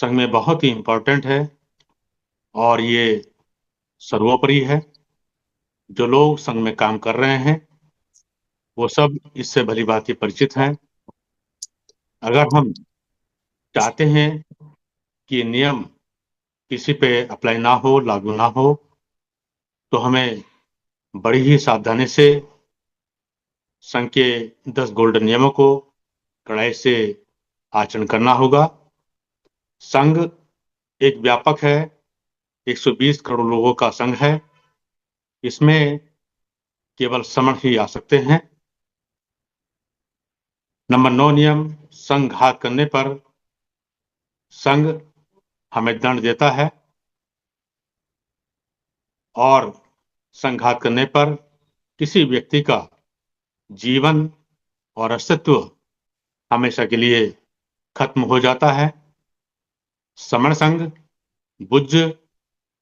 संघ में बहुत ही इम्पोर्टेंट है और ये सर्वोपरि है। जो लोग संघ में काम कर रहे हैं वो सब इससे भली भांति परिचित हैं। अगर हम चाहते हैं कि नियम किसी पे अप्लाई ना हो, लागू ना हो, तो हमें बड़ी ही सावधानी से संघ के 10 गोल्डन नियमों को कड़ाई से आचरण करना होगा। संघ एक व्यापक है, 120 करोड़ लोगों का संघ है। इसमें केवल समण ही आ सकते हैं। नंबर 9 नियम, संघात करने पर संघ हमें दंड देता है और संघात करने पर किसी व्यक्ति का जीवन और अस्तित्व हमेशा के लिए खत्म हो जाता है। समण संघ बुद्ध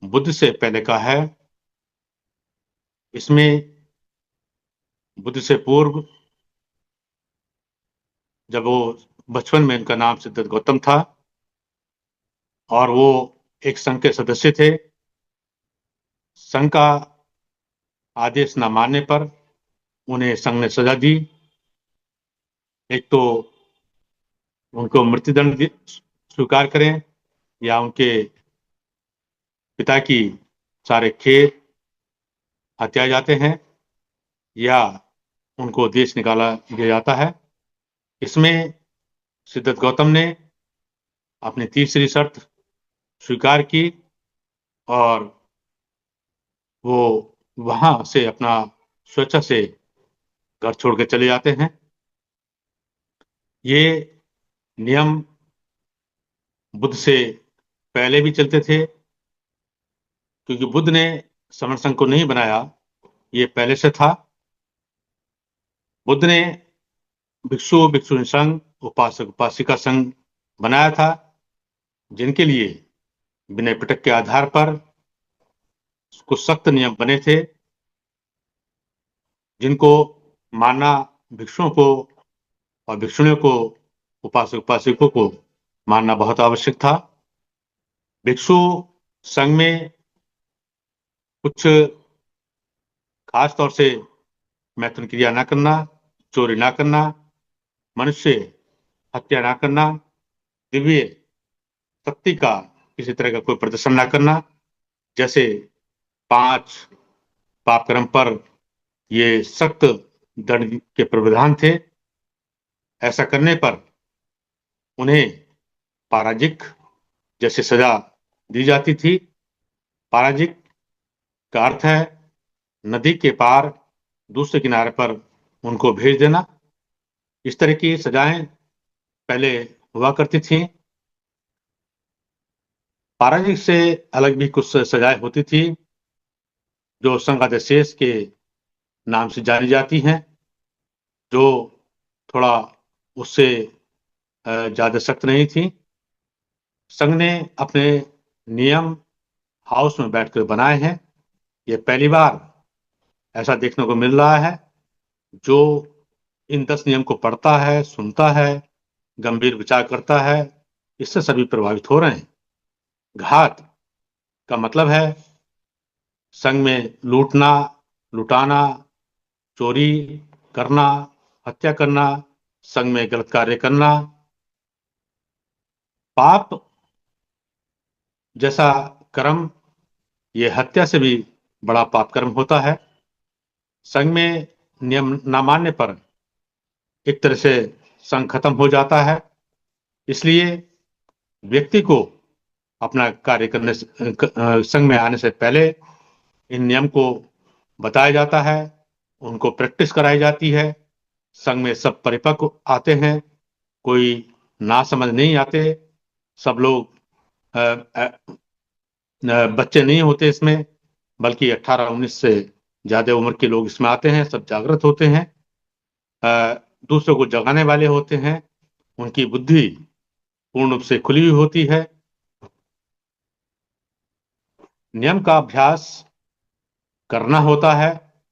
बुद्ध से पहले का है। इसमें बुद्ध से पूर्व, जब वो बचपन में, इनका नाम सिद्धार्थ गौतम था और वो एक संघ के सदस्य थे। संघ का आदेश न मानने पर उन्हें संघ ने सजा दी। एक तो उनको मृत्युदंड स्वीकार करें या उनके पिता की सारे खेत हत्या जाते हैं या उनको देश निकाला दिया जाता है। इसमें सिद्धार्थ गौतम ने अपनी तीसरी शर्त स्वीकार की और वो वहां से अपना स्वेच्छा से घर छोड़ के चले जाते हैं। ये नियम बुद्ध से पहले भी चलते थे, क्योंकि बुद्ध ने समण संघ को नहीं बनाया, ये पहले से था। बुद्ध ने भिक्षु भिक्षुणी संघ, उपासक उपासिका संघ बनाया था, जिनके लिए विनय पिटक के आधार पर कुछ सख्त नियम बने थे, जिनको मानना भिक्षुओं को और भिक्षुणियों को, उपासक उपासिकों को मानना बहुत आवश्यक था। भिक्षु संघ में कुछ खास तौर से मैथुन क्रिया ना करना, चोरी ना करना, मनुष्य हत्या ना करना, दिव्य शक्ति का किसी तरह का कोई प्रदर्शन ना करना, जैसे 5 पाप कर्म पर ये सख्त दंड के प्रावधान थे। ऐसा करने पर उन्हें पराजिक जैसे सजा दी जाती थी। पराजिक का अर्थ है नदी के पार दूसरे किनारे पर उनको भेज देना। इस तरह की सजाएं पहले हुआ करती थी। पराजिक से अलग भी कुछ सजाएं होती थी जो संघादेशेष के नाम से जानी जाती हैं, जो थोड़ा उससे ज्यादा सख्त नहीं थी। संघ ने अपने नियम हाउस में बैठकर बनाए हैं। ये पहली बार ऐसा देखने को मिल रहा है। जो इन 10 नियम को पढ़ता है, सुनता है, गंभीर विचार करता है, इससे सभी प्रभावित हो रहे हैं। घात का मतलब है संघ में लूटना, लुटाना, चोरी करना, हत्या करना, संघ में गलत कार्य करना। पाप जैसा कर्म ये हत्या से भी बड़ा पाप कर्म होता है। संघ में नियम न मानने पर एक तरह से संघ खत्म हो जाता है। इसलिए व्यक्ति को अपना कार्य करने से, संघ में आने से पहले इन नियम को बताया जाता है, उनको प्रैक्टिस कराई जाती है। संघ में सब परिपक्व आते हैं, कोई ना समझ नहीं आते। सब लोग अ, अ, बच्चे नहीं होते इसमें, बल्कि 18-19 से ज्यादा उम्र के लोग इसमें आते हैं। सब जागृत होते हैं, अ, दूसरों को जगाने वाले होते हैं। उनकी बुद्धि पूर्ण रूप से खुली हुई होती है। नियम का अभ्यास करना होता है।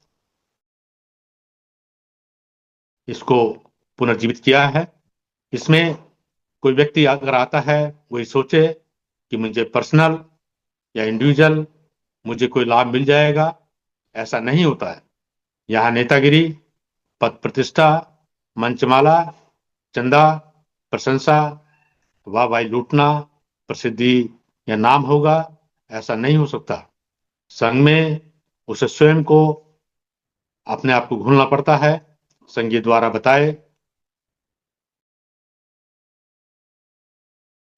इसको पुनर्जीवित किया है। इसमें कोई व्यक्ति अगर आता है, वही सोचे कि मुझे पर्सनल या इंडिविजुअल मुझे कोई लाभ मिल जाएगा। ऐसा नहीं होता है। यहाँ नेतागिरी, पद प्रतिष्ठा, मंचमाला, चंदा, प्रशंसा, वाहवाही लूटना, प्रसिद्धि या नाम होगा, ऐसा नहीं हो सकता। संघ में उसे स्वयं को, अपने आप को भूलना पड़ता है। संघीय द्वारा बताए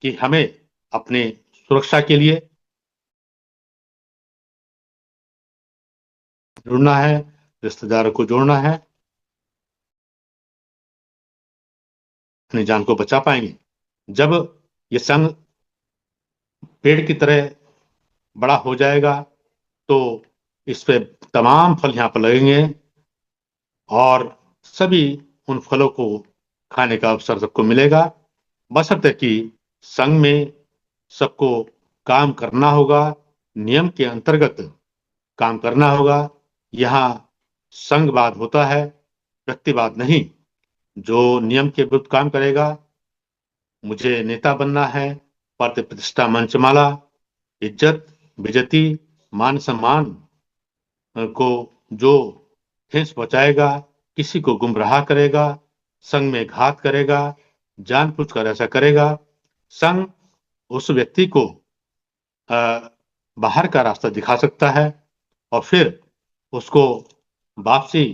कि हमें अपने सुरक्षा के लिए जुड़ना है, रिश्तेदारों को जोड़ना है, अपनी जान को बचा पाएंगे। जब ये संघ पेड़ की तरह बड़ा हो जाएगा तो इस पे तमाम फल यहाँ पर लगेंगे और सभी उन फलों को खाने का अवसर सबको मिलेगा, बशर्ते कि संघ में सबको काम करना होगा, नियम के अंतर्गत काम करना होगा। यहाँ संघवाद होता है, व्यक्तिवाद नहीं। जो नियम के विरुद्ध काम करेगा, मुझे नेता बनना है, पद प्रतिष्ठा मंचमाला, इज्जत बेइज्जती मान सम्मान को जो ठेस पहुंचाएगा, किसी को गुमराह करेगा, संघ में घात करेगा, जानबूझकर ऐसा करेगा, संघ उस व्यक्ति को बाहर का रास्ता दिखा सकता है और फिर उसको वापसी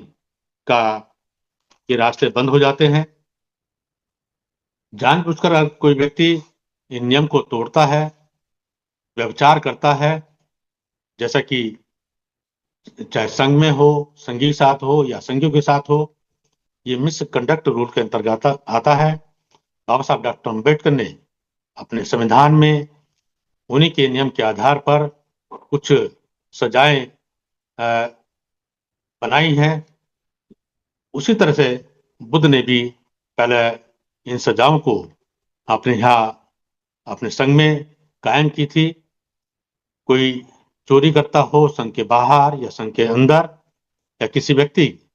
का के रास्ते बंद हो जाते हैं। जानबूझकर अगर कोई व्यक्ति इन नियम को तोड़ता है, व्यभिचार करता है, जैसा कि चाहे संघ में हो, संघी के साथ हो या संघियों के साथ हो, ये मिसकंडक्ट रूल के अंतर्गत आता है। बाबा साहब डॉक्टर अम्बेडकर ने अपने संविधान में उन्हीं के नियम के आधार पर कुछ सजाएं बनाई हैं। उसी तरह से बुद्ध ने भी पहले इन सजाओं को अपने यहाँ अपने संघ में कायम की थी। कोई चोरी करता हो संघ के बाहर या संघ के अंदर, या किसी व्यक्ति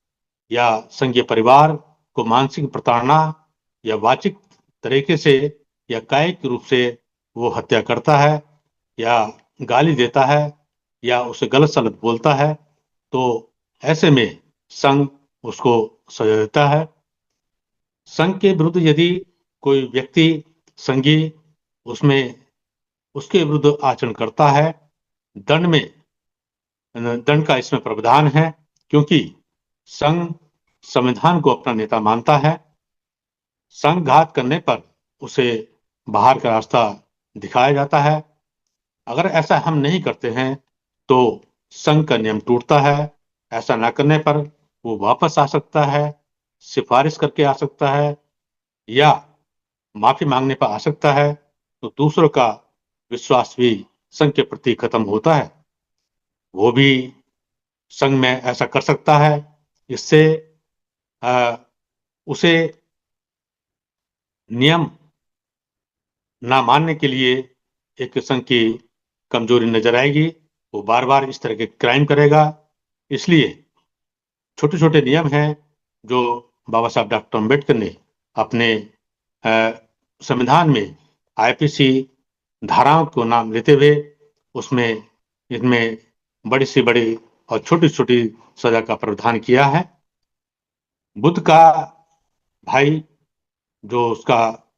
या संघीय परिवार को मानसिक प्रताड़ना या वाचिक तरीके से या कायिक रूप से वो हत्या करता है या गाली देता है या उसे गलत सलत बोलता है, तो ऐसे में संघ उसको सजा देता है। संघ के विरुद्ध यदि कोई व्यक्ति संघी उसमें उसके विरुद्ध आचरण करता है, दंड का इसमें प्रावधान है, क्योंकि संघ संविधान को अपना नेता मानता है। संघात करने पर उसे बाहर का रास्ता दिखाया जाता है। अगर ऐसा हम नहीं करते हैं तो संघ का नियम टूटता है। ऐसा ना करने पर वो वापस आ सकता है, सिफारिश करके आ सकता है या माफी मांगने पर आ सकता है, तो दूसरों का विश्वास भी संघ के प्रति खत्म होता है। वो भी संघ में ऐसा कर सकता है। इससे उसे नियम ना मानने के लिए एक संघ की कमजोरी नजर आएगी। वो बार बार इस तरह के क्राइम करेगा। इसलिए छोटे छोटे नियम हैं जो बाबा साहब डॉक्टर अम्बेडकर ने अपने संविधान में आईपीसी धाराओं को नाम लेते हुए उसमें इनमें बड़ी से बड़ी और छोटी छोटी सजा का प्रावधान किया है। बुद्ध का भाई, जो उसका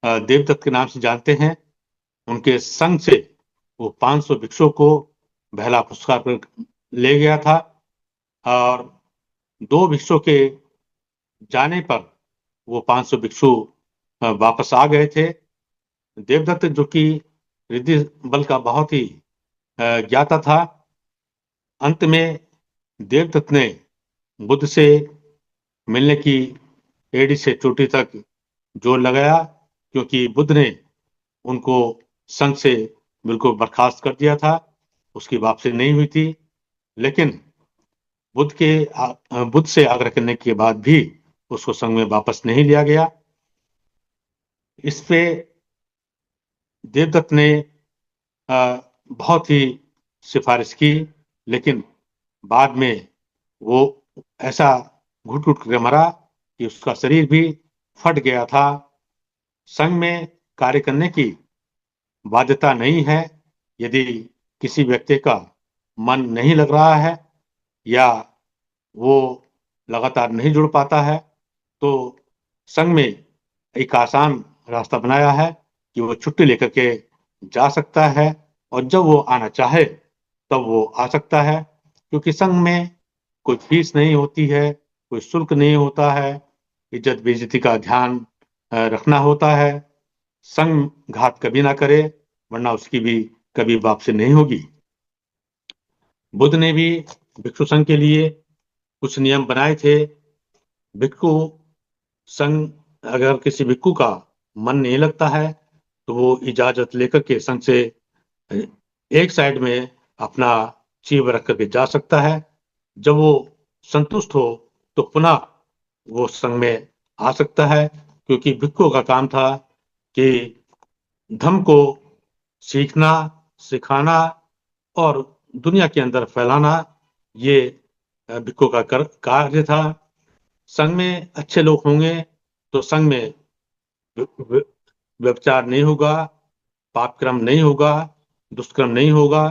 देवदत्त के नाम से जानते हैं, उनके संग से वो 500 भिक्षुओं को बहला पुरस्कार पर ले गया था और 2 भिक्षुओं के जाने पर वो 500 भिक्षु वापस आ गए थे। देवदत्त, जो कि रिद्धि बल का बहुत ही ज्ञाता था, अंत में देवदत्त ने बुद्ध से मिलने की एड़ी से चोटी तक जोर लगाया, क्योंकि बुद्ध ने उनको संघ से बिल्कुल बर्खास्त कर दिया था। उसकी वापसी नहीं हुई थी। लेकिन बुद्ध से आग्रह करने के बाद भी उसको संघ में वापस नहीं लिया गया। इस पे देवदत्त ने बहुत ही सिफारिश की, लेकिन बाद में वो ऐसा घुट घुट कर मरा कि उसका शरीर भी फट गया था। संघ में कार्य करने की बाध्यता नहीं है। यदि किसी व्यक्ति का मन नहीं लग रहा है या वो लगातार नहीं जुड़ पाता है, तो संघ में एक आसान रास्ता बनाया है कि वो छुट्टी लेकर के जा सकता है, और जब वो आना चाहे तब वो आ सकता है, क्योंकि संघ में कोई फीस नहीं होती है, कोई शुल्क नहीं होता है। इज्जत बेइज्जती का ध्यान रखना होता है। संघ घात कभी ना करे, वरना उसकी भी कभी वापसी नहीं होगी। बुद्ध ने भी भिक्षु संघ के लिए कुछ नियम बनाए थे। भिक्षु संघ, अगर किसी भिक्षु का मन नहीं लगता है तो वो इजाजत लेकर के संघ से एक साइड में अपना जीव रख करके जा सकता है। जब वो संतुष्ट हो तो पुनः वो संघ में आ सकता है, क्योंकि भिक्षु का काम था कि धर्म को सीखना, सिखाना और दुनिया के अंदर फैलाना। ये भिक्षु का कार्य था। संघ में अच्छे लोग होंगे तो संघ में व्यभिचार नहीं होगा, पापक्रम नहीं होगा, दुष्कर्म नहीं होगा।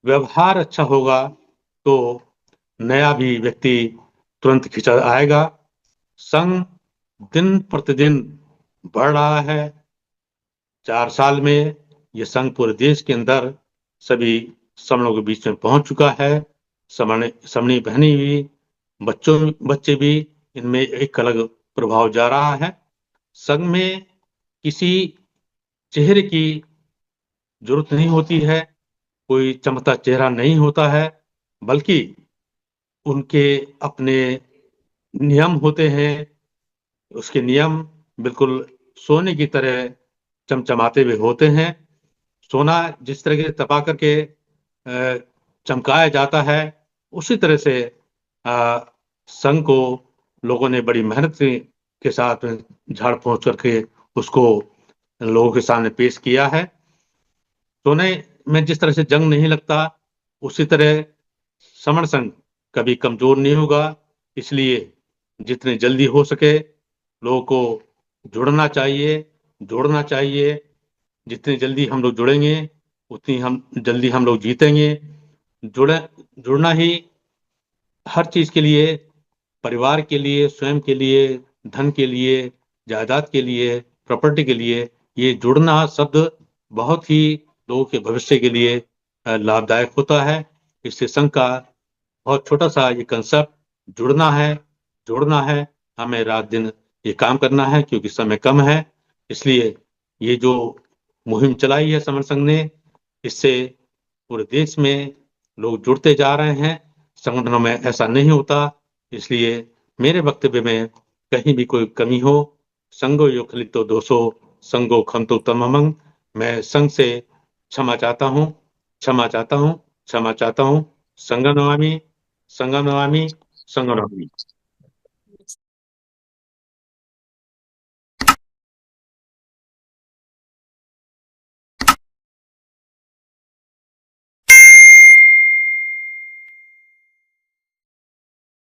व्यवहार अच्छा होगा तो नया भी व्यक्ति तुरंत खिंचा आएगा। संघ दिन प्रतिदिन बढ़ रहा है। 4 साल में ये संघ पूरे देश के अंदर सभी समणों के बीच में पहुंच चुका है। समणी बहनी भी, बच्चे भी, इनमें एक अलग प्रभाव जा रहा है। संघ में किसी चेहरे की जरूरत नहीं होती है, कोई चमकता चेहरा नहीं होता है, बल्कि उनके अपने नियम होते हैं। उसके नियम बिल्कुल सोने की तरह चमचमाते हुए होते हैं। सोना जिस तरह से तपा करके चमकाया जाता है, उसी तरह से संघ को लोगों ने बड़ी मेहनत के साथ झाड़ पोंछ करके उसको लोगों के सामने पेश किया है। सोने में जिस तरह से जंग नहीं लगता, उसी तरह समण संघ कभी कमजोर नहीं होगा। इसलिए जितने जल्दी हो सके लोगों को जुड़ना चाहिए, जोड़ना चाहिए। जितनी जल्दी हम लोग जुड़ेंगे उतनी हम जल्दी हम लोग जीतेंगे। जुड़े जुड़ना ही हर चीज के लिए, परिवार के लिए, स्वयं के लिए, धन के लिए, जायदाद के लिए, प्रॉपर्टी के लिए, ये जुड़ना शब्द बहुत ही लोगों के भविष्य के लिए लाभदायक होता है। इससे संघ का बहुत छोटा सा ये कंसेप्ट, जुड़ना है, जोड़ना है। हमें रात दिन ये काम करना है, क्योंकि समय कम है। इसलिए ये जो मुहिम चलाई है समर संघ ने, इससे पूरे देश में लोग जुड़ते जा रहे हैं। संगठनों में ऐसा नहीं होता। इसलिए मेरे वक्तव्य में कहीं भी कोई कमी हो, संगो यो खलितो दोषो, संगो खंतो तममंग, मैं संघ से क्षमा चाहता हूँ, क्षमा चाहता हूँ, क्षमा चाहता हूँ। संगम नमामि, संगम नमामि, संगम नमामि।